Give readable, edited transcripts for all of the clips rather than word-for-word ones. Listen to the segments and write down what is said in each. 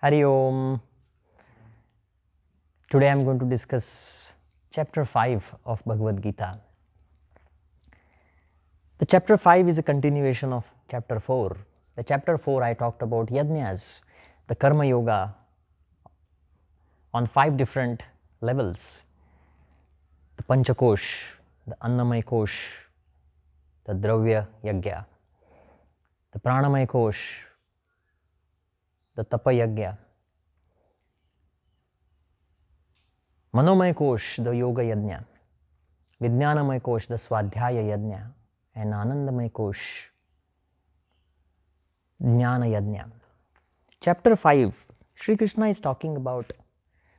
Hari Om. Today I am going to discuss chapter 5 of Bhagavad Gita. The chapter 5 is a continuation of chapter 4. The chapter 4 I talked about yajnas, the karma yoga on 5 different levels. The Panchakosh, the Annamay Kosh, the Dravya Yagya, the Pranamay Kosh, the Tapa Yagya, Manomay Kosh, the Yoga Yajna, Vijnanamay Kosh, the Swadhyaya Yajna, and Anandamay Kosh, Jnana Yajna. Chapter 5, Sri Krishna is talking about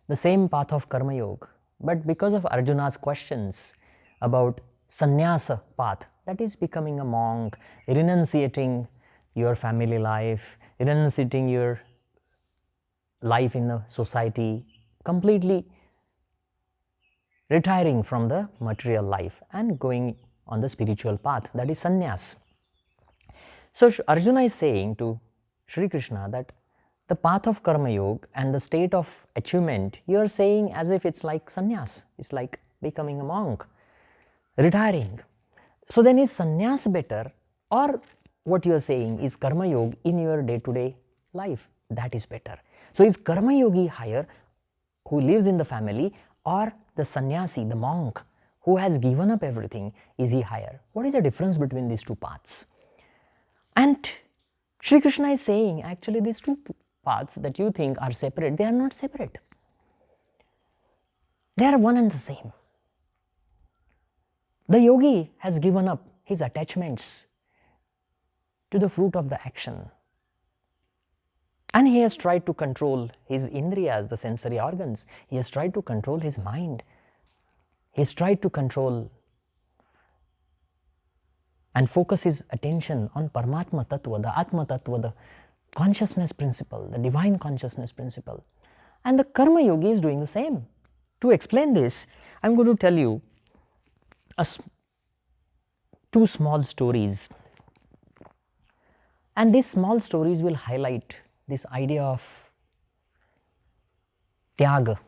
the same path of Karma Yoga, but because of Arjuna's questions about sannyasa path, that is becoming a monk, renunciating your family life, renunciating your life in the society, completely retiring from the material life and going on the spiritual path, that is sannyas. So Arjuna is saying to Sri Krishna that the path of Karma Yoga and the state of achievement, you are saying as if it's like sannyas, it's like becoming a monk, retiring. So then is sannyas better, or what you are saying is Karma Yoga in your day-to-day life? That is better. So is Karma Yogi higher who lives in the family, or the sannyasi, the monk who has given up everything, is he higher? What is the difference between these two paths? And Sri Krishna is saying actually these two paths that you think are separate, they are not separate. They are one and the same. The yogi has given up his attachments to the fruit of the action, and he has tried to control his indriyas, the sensory organs. He has tried to control his mind. He has tried to control and focus his attention on Paramatma Tattva, the Atma Tattva, the consciousness principle, the divine consciousness principle. And the Karma Yogi is doing the same. To explain this, I am going to tell you two small stories. And these small stories will highlight this idea of Tyaga,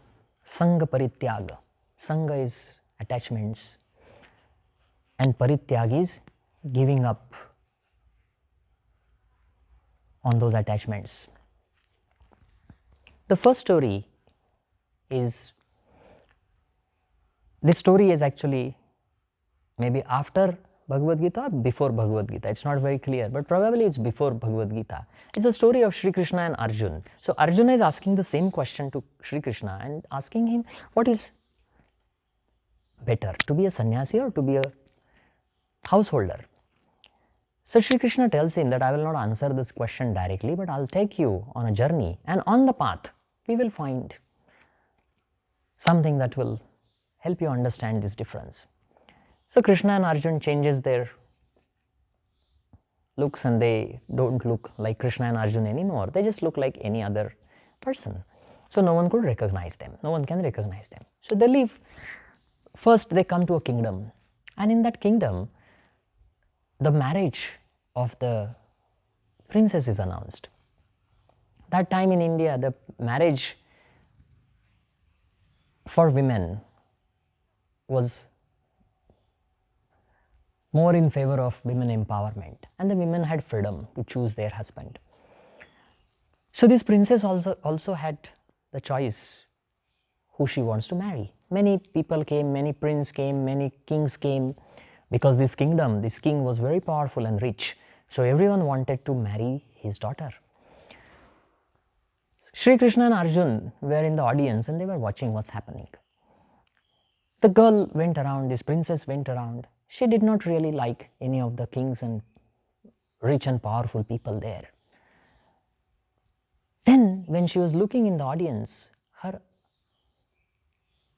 Sangha Parityaga. Sangha is attachments and Parityag is giving up on those attachments. The first story is, this story is actually maybe after Bhagavad Gita or before Bhagavad Gita. It's not very clear, but probably it's before Bhagavad Gita. It's a story of Sri Krishna and Arjuna. So Arjuna is asking the same question to Sri Krishna and asking him, what is better, to be a sannyasi or to be a householder? So Sri Krishna tells him that I will not answer this question directly, but I'll take you on a journey, and on the path we will find something that will help you understand this difference. So Krishna and Arjuna changes their looks, and they don't look like Krishna and Arjuna anymore. They just look like any other person. So no one could recognize them. No one can recognize them. So they leave. First they come to a kingdom, and in that kingdom the marriage of the princess is announced. That time in India, the marriage for women was more in favor of women empowerment, and the women had freedom to choose their husband. So this princess also had the choice who she wants to marry. Many people came, many princes came, many kings came, because this king was very powerful and rich. So everyone wanted to marry his daughter. Sri Krishna and Arjuna were in the audience and they were watching what's happening. The girl went around, this princess went around. She did not really like any of the kings and rich and powerful people there. Then when she was looking in the audience, her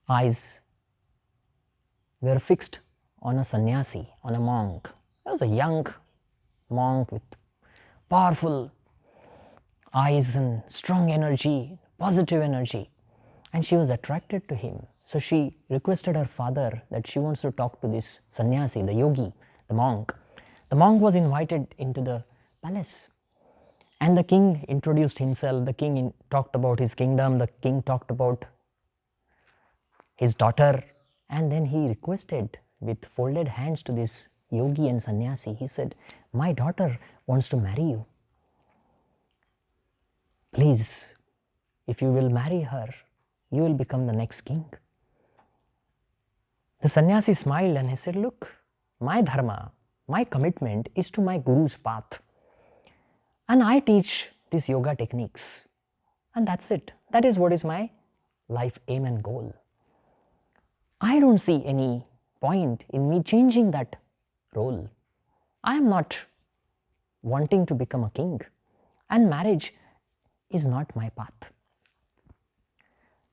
eyes were fixed on a sannyasi, on a monk. He was a young monk with powerful eyes and strong energy, positive energy, and she was attracted to him. So she requested her father that she wants to talk to this sannyasi, the yogi, the monk. The monk was invited into the palace, And the king introduced himself, the king talked about his kingdom, the king talked about his daughter, and then he requested with folded hands to this yogi and sannyasi. He said, "My daughter wants to marry you. Please, if you will marry her, you will become the next king." The sannyasi smiled and he said, "Look, my dharma, my commitment is to my guru's path. And I teach these yoga techniques. And that's it. That is what is my life aim and goal. I don't see any point in me changing that role. I am not wanting to become a king, and marriage is not my path."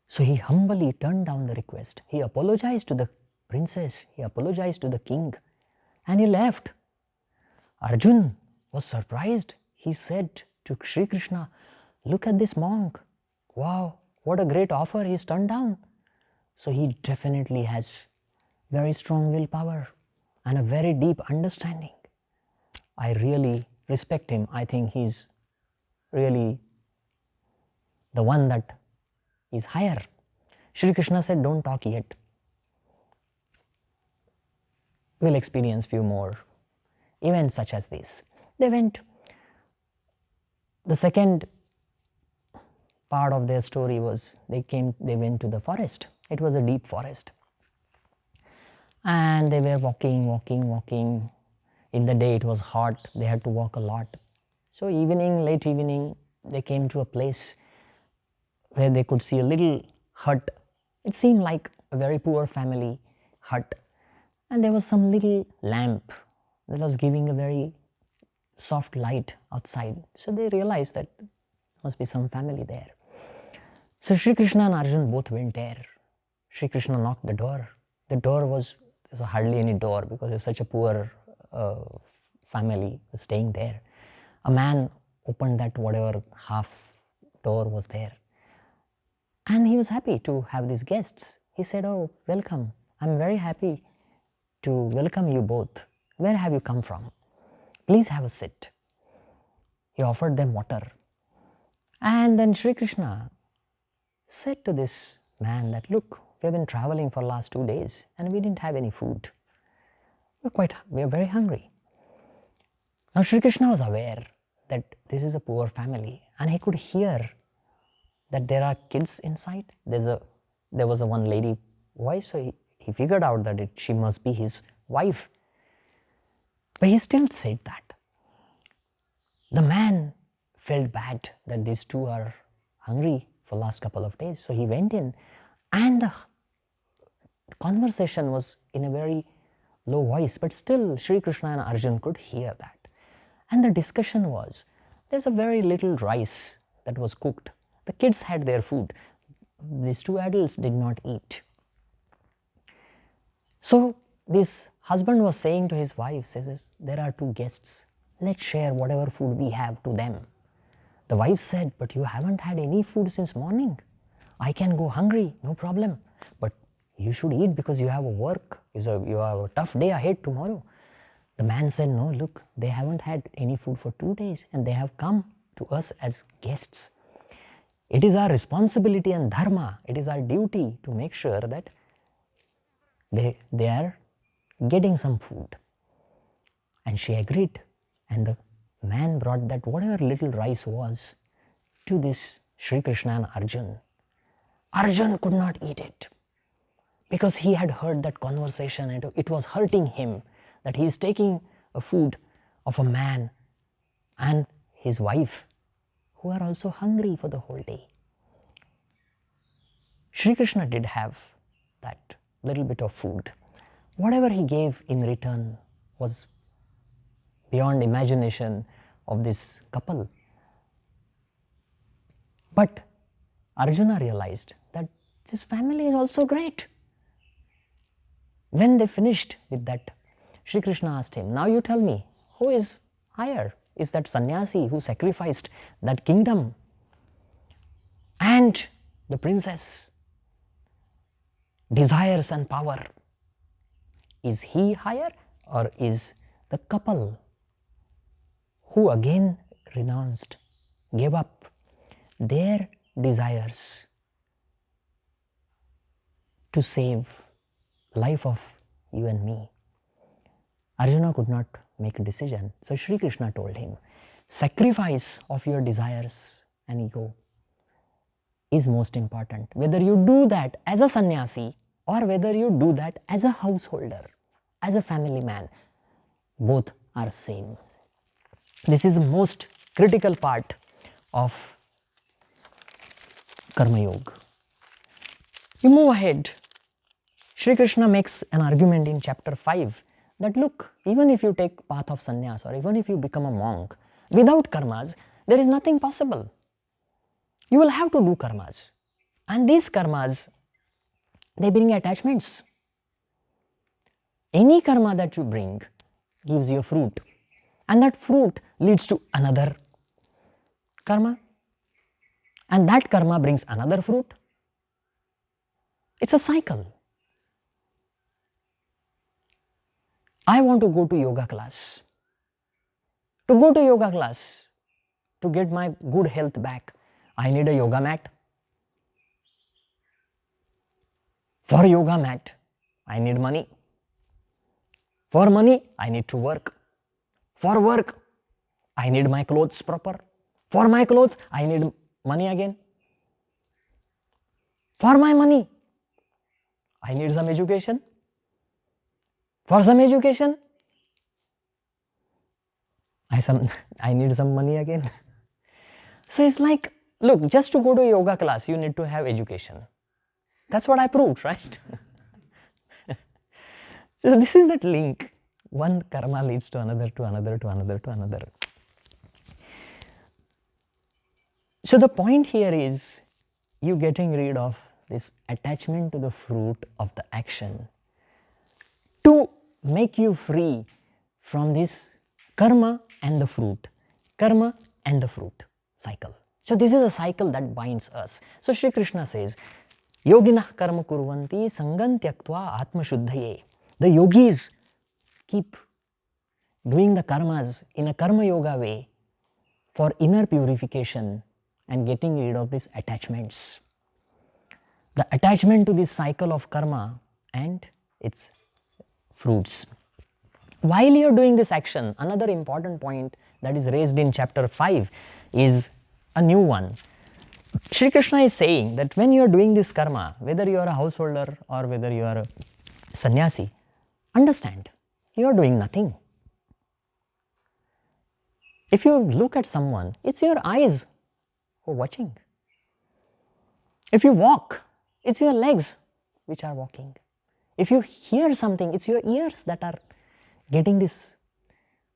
So he humbly turned down the request. He apologized to the princess, he apologized to the king, and he left. Arjun was surprised. He said to Sri Krishna, "Look at this monk. Wow, what a great offer he's turned down." So he definitely has very strong willpower and a very deep understanding. I really respect him. I think he's really the one that is higher. Sri Krishna said, "Don't talk yet. We'll experience few more events such as this." They went. The second part of their story was they went to the forest. It was a deep forest. And they were walking. In the day it was hot. They had to walk a lot. So late evening, they came to a place where they could see a little hut. It seemed like a very poor family hut. And there was some little lamp that was giving a very soft light outside. So they realized that there must be some family there. So Sri Krishna and Arjun both went there. Sri Krishna knocked the door. The door was hardly any door because it was such a poor family staying there. A man opened that whatever half door was there. And he was happy to have these guests. He said, "Oh, welcome. I'm very happy to welcome you both. Where have you come from? Please have a sit." He offered them water. And then Sri Krishna said to this man that, "Look, we have been traveling for the last 2 days and we didn't have any food. We are very hungry." Now Sri Krishna was aware that this is a poor family and he could hear that there are kids inside. There was a one lady voice, so he figured out that she must be his wife. But he still said that. The man felt bad that these two are hungry for the last couple of days. So he went in and the conversation was in a very low voice, but still Sri Krishna and Arjun could hear that. And the discussion was, there's a very little rice that was cooked. The kids had their food. These two adults did not eat. So this husband was saying to his wife, says, "There are two guests. Let's share whatever food we have to them." The wife said, "But you haven't had any food since morning. I can go hungry, no problem. But you should eat because you have a work. You have a tough day ahead tomorrow." The man said, "No, look, they haven't had any food for 2 days and they have come to us as guests. It is our responsibility and dharma, it is our duty to make sure that they are getting some food." And she agreed. And the man brought that whatever little rice was to this Sri Krishna and Arjun. Arjun could not eat it because he had heard that conversation and it was hurting him that he is taking a food of a man and his wife who are also hungry for the whole day. Sri Krishna did have that little bit of food. Whatever he gave in return was beyond imagination of this couple. But Arjuna realized that this family is also great. When they finished with that, Sri Krishna asked him, "Now you tell me, who is higher? Is that sannyasi who sacrificed that kingdom and the princess desires and power? Is he higher, or is the couple who again renounced gave up their desires to save life of you and me. Arjuna could not make a decision. So Shri Krishna told him, sacrifice of your desires and ego is most important. Whether you do that as a sannyasi or whether you do that as a householder, as a family man, both are same. This is the most critical part of Karma Yoga. You move ahead. Shri Krishna makes an argument in chapter 5 that look, even if you take path of sannyas or even if you become a monk, without karmas, there is nothing possible. You will have to do karmas. And these karmas, they bring attachments. Any karma that you bring gives you a fruit. And that fruit leads to another karma. And that karma brings another fruit. It's a cycle. I want to go to yoga class. To go to yoga class, to get my good health back, I need a yoga mat. For yoga mat, I need money. For money, I need to work. For work, I need my clothes proper. For my clothes, I need money again. For my money, I need some education. For some education, I need some money again. So it's like, look, just to go to a yoga class, you need to have education. That's what I proved, right? So this is that link. One karma leads to another, to another, to another, to another. So the point here is you getting rid of this attachment to the fruit of the action to make you free from this karma and the fruit cycle. So this is a cycle that binds us. So Shri Krishna says, yoginah karma kurvanti sangam tyaktva atma shuddhaye. The yogis keep doing the karmas in a karma yoga way for inner purification and getting rid of these attachments. The attachment to this cycle of karma and its fruits. While you are doing this action, another important point that is raised in chapter 5 is a new one. Shri Krishna is saying that when you are doing this karma, whether you are a householder or whether you are a sannyasi, understand, you are doing nothing. If you look at someone, it's your eyes who are watching. If you walk, it's your legs which are walking. If you hear something, it's your ears that are getting this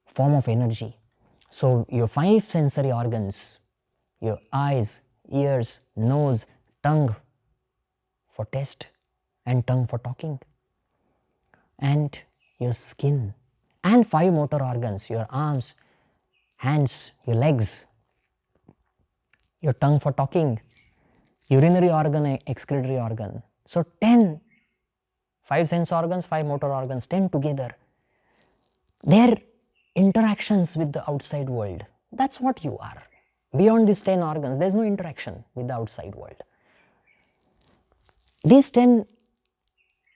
form of energy. So your 5 sensory organs, your eyes, ears, nose, tongue for taste and tongue for talking, and your skin, and 5 motor organs, your arms, hands, your legs, your tongue for talking, urinary organ, excretory organ. So 10, 5 sense organs, 5 motor organs, 10 together. Their interactions with the outside world, that's what you are. Beyond these 10 organs, there is no interaction with the outside world. These 10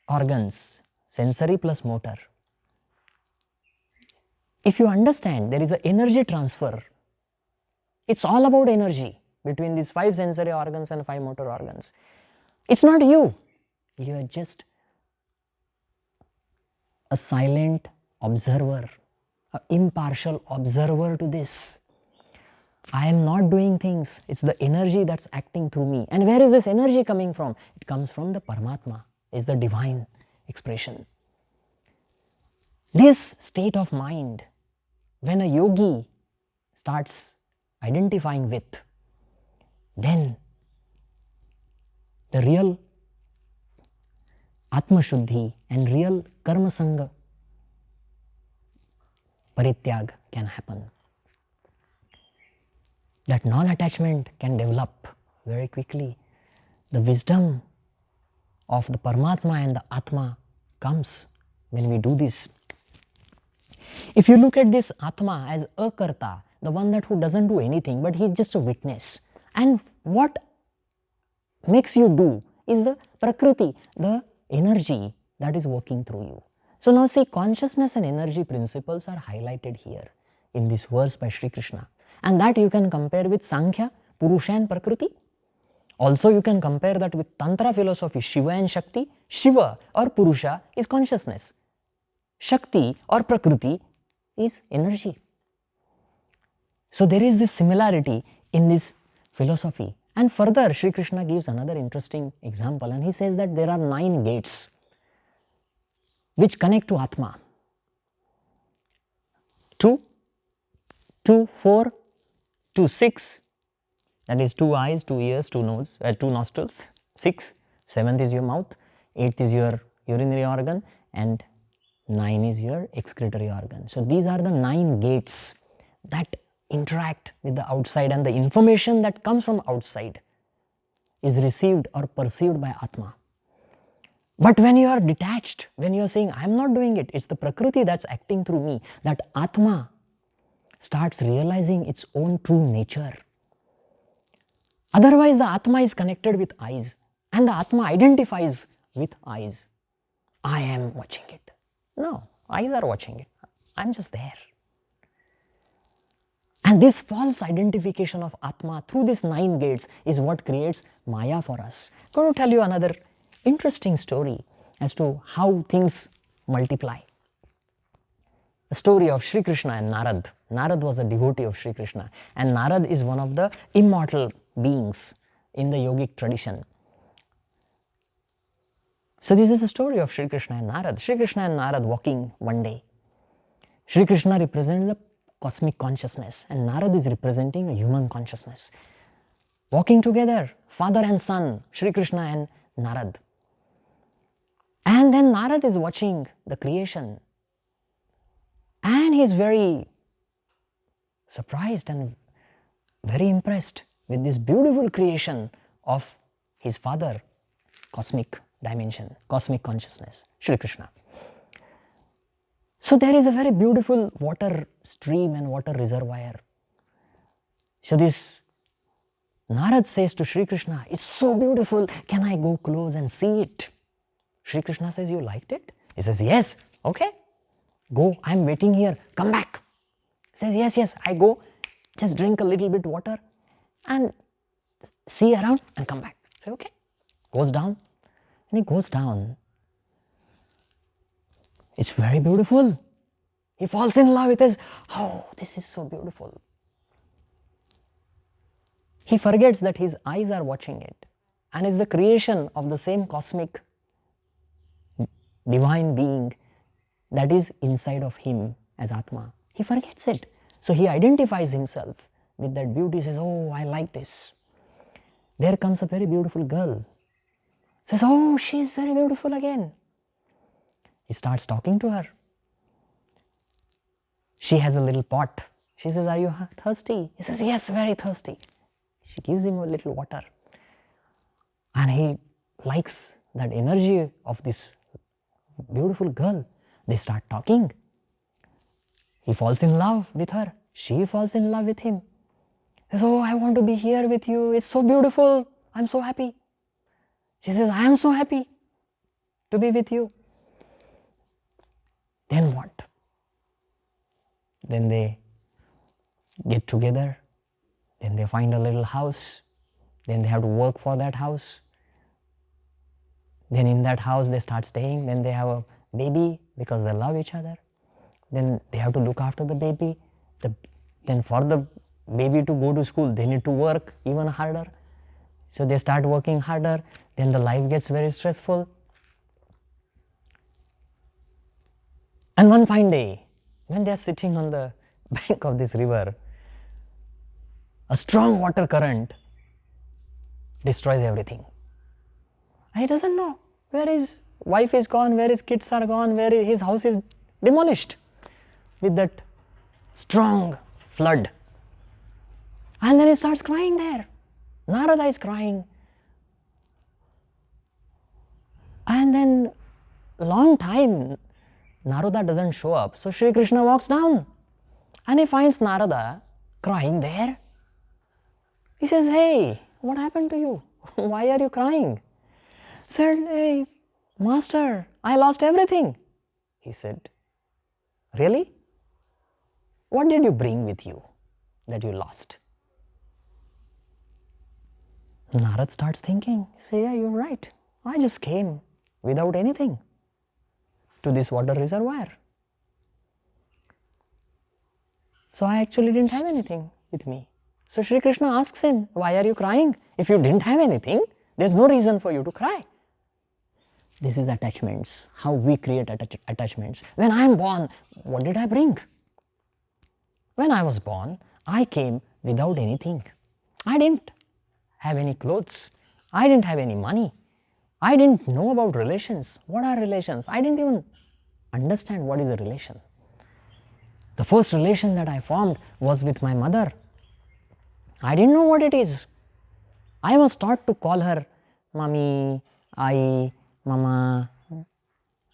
organs, sensory plus motor, if you understand there is an energy transfer, it's all about energy between these 5 sensory organs and 5 motor organs. It's not you. You are just a silent observer, an impartial observer to this. I am not doing things. It's the energy that's acting through me. And where is this energy coming from? It comes from the Paramatma, is the divine expression. This state of mind, when a yogi starts identifying with, then the real Atma Shuddhi and real Karma Sangha Parityag can happen. That non-attachment can develop very quickly. The wisdom of the Paramatma and the Atma comes when we do this. If you look at this Atma as a Karta, the one that who doesn't do anything, but he's just a witness. And what makes you do is the Prakriti, the energy that is working through you. So now see, consciousness and energy principles are highlighted here in this verse by Sri Krishna. And that you can compare with Sankhya, Purusha and Prakriti. Also you can compare that with Tantra philosophy, Shiva and Shakti. Shiva or Purusha is consciousness. Shakti or Prakriti is energy. So there is this similarity in this philosophy. And further, Sri Krishna gives another interesting example, and he says that there are 9 gates which connect to Atma. 2, 4, 2, 6, that is 2 eyes, 2 ears, 2 nose, 2 nostrils, 6, 7th is your mouth, 8th is your urinary organ, and 9 is your excretory organ. So these are the 9 gates that interact with the outside, and the information that comes from outside is received or perceived by Atma. But when you are detached, when you are saying, I am not doing it, it's the Prakriti that's acting through me, that Atma starts realizing its own true nature. Otherwise, the Atma is connected with eyes, and the Atma identifies with eyes. I am watching it. No, eyes are watching it. I'm just there. And this false identification of Atma through these 9 gates is what creates Maya for us. I'm going to tell you another interesting story as to how things multiply. The story of Sri Krishna and Narad. Narad was a devotee of Sri Krishna, and Narad is one of the immortal beings in the yogic tradition. So this is a story of Sri Krishna and Narad. Sri Krishna and Narad walking one day. Sri Krishna represents the cosmic consciousness, and Narad is representing a human consciousness. Walking together, father and son, Sri Krishna and Narad. And then Narad is watching the creation, and he is very surprised and very impressed with this beautiful creation of his father, cosmic dimension, cosmic consciousness, Sri Krishna. So there is a very beautiful water stream and water reservoir. So this Narad says to Sri Krishna, it's so beautiful, can I go close and see it? Sri Krishna says, you liked it? He says, yes, okay, go, I'm waiting here, come back. He says, yes, I go, just drink a little bit water and see around and come back. Say, okay, goes down, and he goes down. It's very beautiful. He falls in love with this. Oh, this is so beautiful. He forgets that his eyes are watching it, and it's the creation of the same cosmic divine being that is inside of him as Atma. He forgets it. So he identifies himself with that beauty. He says, oh, I like this. There comes a very beautiful girl. Says, oh, she is very beautiful again. He starts talking to her. She has a little pot. She says, are you thirsty? He says, yes, very thirsty. She gives him a little water. And he likes that energy of this beautiful girl. They start talking. He falls in love with her. She falls in love with him. He says, oh, I want to be here with you. It's so beautiful. I'm so happy. She says, I am so happy to be with you. Then what? Then they get together. Then they find a little house. Then they have to work for that house. Then in that house they start staying. Then they have a baby because they love each other. Then they have to look after the baby. Then for the baby to go to school, they need to work even harder. So they start working harder. Then the life gets very stressful. And one fine day, when they are sitting on the bank of this river, a strong water current destroys everything. And he doesn't know where his wife is gone, where his kids are gone, where his house is demolished with that strong flood. And then he starts crying there. Narada is crying. And then long time Narada doesn't show up. So Sri Krishna walks down and he finds Narada crying there? He says, hey, what happened to you? Why are you crying? Said, hey, master, I lost everything. He said, really? What did you bring with you that you lost? Narad starts thinking, say, yeah, you're right. I just came without anything to this water reservoir. So I actually didn't have anything with me. So Shri Krishna asks him, why are you crying? If you didn't have anything, there's no reason for you to cry. This is attachments, how we create attachments. When I am born, what did I bring? When I was born, I came without anything. I didn't have any clothes. I didn't have any money. I didn't know about relations. What are relations? I didn't even understand what is a relation. The first relation that I formed was with my mother. I didn't know what it is. I was taught to call her Mummy, Ai, Mama,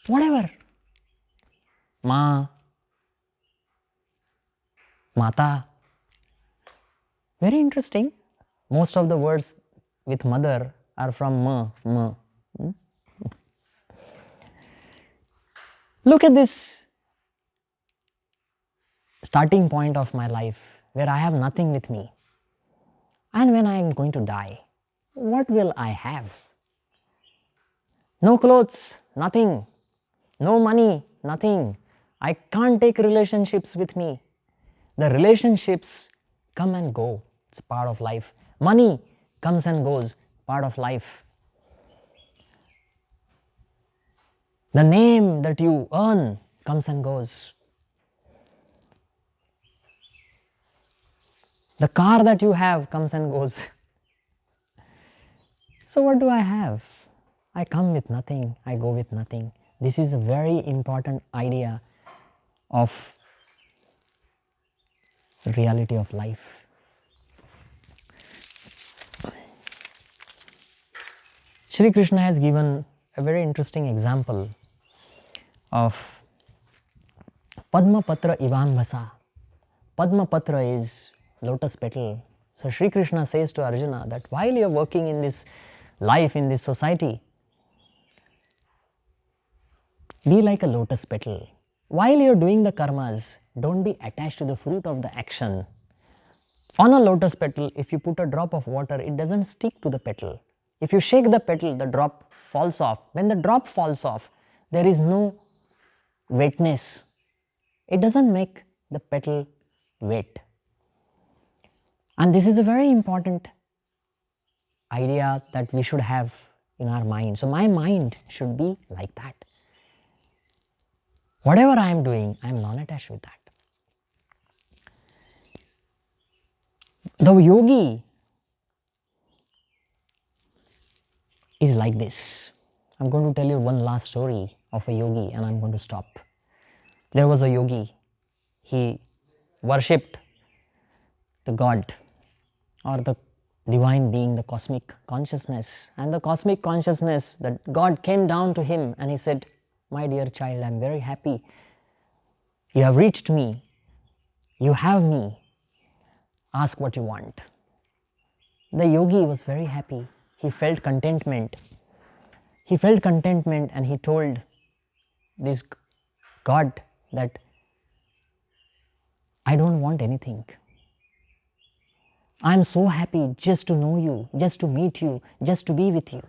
whatever. Ma, Mata. Very interesting. Most of the words with mother are from ma, ma. Look at this starting point of my life where I have nothing with me. And when I am going to die, what will I have? No clothes, nothing. No money, nothing. I can't take relationships with me. The relationships come and go. It's part of life. Money comes and goes, part of life. The name that you earn comes and goes. The car that you have comes and goes. So what do I have? I come with nothing, I go with nothing. This is a very important idea of the reality of life. Shri Krishna has given a very interesting example of Padma Patra Ivambhasa. Padma Patra is lotus petal. So Shri Krishna says to Arjuna that while you are working in this life, in this society, be like a lotus petal. While you are doing the karmas, don't be attached to the fruit of the action. On a lotus petal, if you put a drop of water, it doesn't stick to the petal. If you shake the petal, the drop falls off. When the drop falls off, there is no wetness. It doesn't make the petal wet. And this is a very important idea that we should have in our mind. So my mind should be like that. Whatever I am doing, I am non-attached with that. The yogi is like this. I am going to tell you one last story of a yogi and I am going to stop. There was a yogi. He worshipped the God or the divine being, the cosmic consciousness. And the cosmic consciousness, that God came down to him and he said, my dear child, I am very happy. You have reached me. You have me. Ask what you want. The yogi was very happy. He felt contentment. He felt contentment and he told this God that I don't want anything. I am so happy just to know you, just to meet you, just to be with you.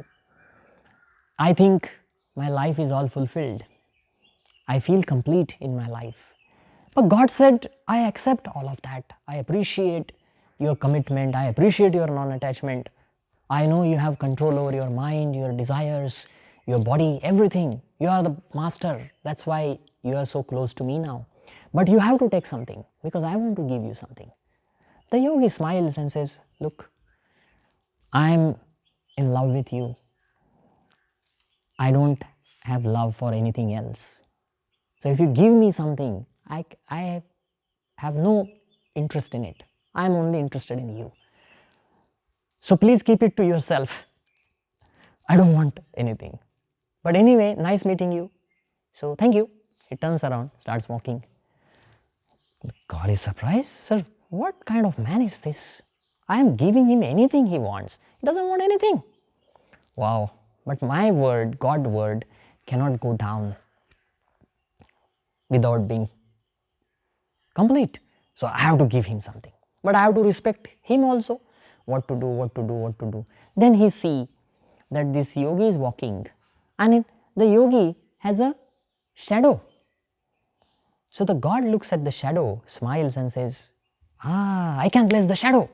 I think my life is all fulfilled. I feel complete in my life. But God said, I accept all of that. I appreciate your commitment. I appreciate your non-attachment. I know you have control over your mind, your desires, your body, everything. You are the master. That's why you are so close to me now. But you have to take something because I want to give you something. The yogi smiles and says, look, I am in love with you. I don't have love for anything else. So if you give me something, I have no interest in it. I am only interested in you. So please keep it to yourself. I don't want anything. But anyway, nice meeting you. So thank you. He turns around, starts walking. God is surprised. Sir, what kind of man is this? I am giving him anything he wants. He doesn't want anything. Wow, but my word, God word, cannot go down without being complete. So I have to give him something. But I have to respect him also. What to do, what to do, what to do. Then he see that this yogi is walking and the yogi has a shadow. So the God looks at the shadow, smiles and says, I can bless the shadow.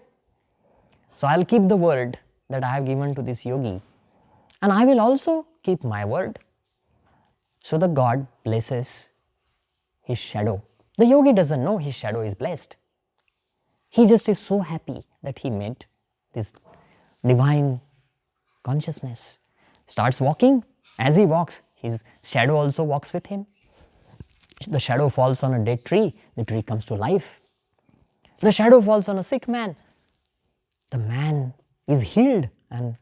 So I'll keep the word that I have given to this yogi and I will also keep my word. So the God blesses his shadow. The yogi doesn't know his shadow is blessed. He just is so happy that he met this divine consciousness. Starts walking. As he walks, his shadow also walks with him. The shadow falls on a dead tree. The tree comes to life. The shadow falls on a sick man. The man is healed and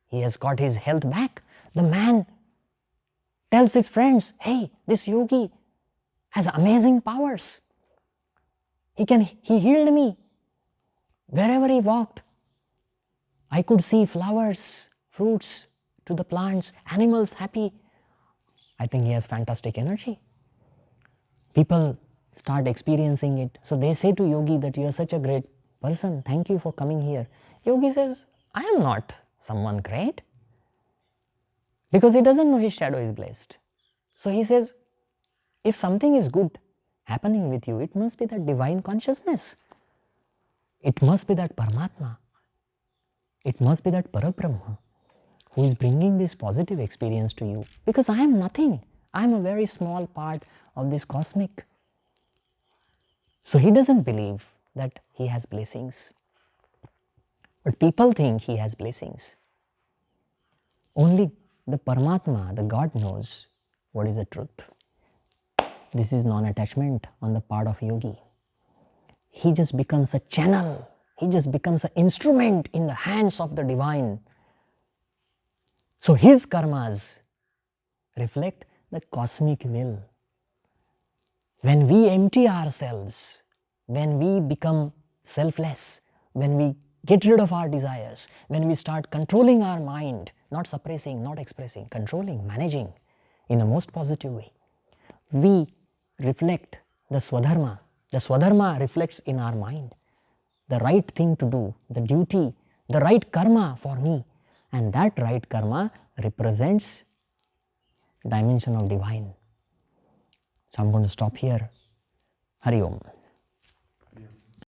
he has got his health back. The man tells his friends, hey, this yogi has amazing powers. He healed me. Wherever he walked, I could see flowers, fruits to the plants, animals happy. I think he has fantastic energy. People start experiencing it. So they say to yogi that you are such a great person. Thank you for coming here. Yogi says, I am not someone great. Because he doesn't know his shadow is blessed. So he says, if something is good happening with you, it must be that divine consciousness. It must be that Paramatma. It must be that Parabrahma who is bringing this positive experience to you. Because I am nothing. I am a very small part of this cosmic. So he doesn't believe that he has blessings. But people think he has blessings. Only the Paramatma, the God knows what is the truth. This is non-attachment on the part of yogi. He just becomes a channel. He just becomes an instrument in the hands of the divine. So his karmas reflect the cosmic will. When we empty ourselves, when we become selfless, when we get rid of our desires, when we start controlling our mind, not suppressing, not expressing, controlling, managing in a most positive way, we reflect the Swadharma. The Swadharma reflects in our mind the right thing to do, the duty, the right karma for me. And that right karma represents dimension of divine. So I'm going to stop here. Hari Om.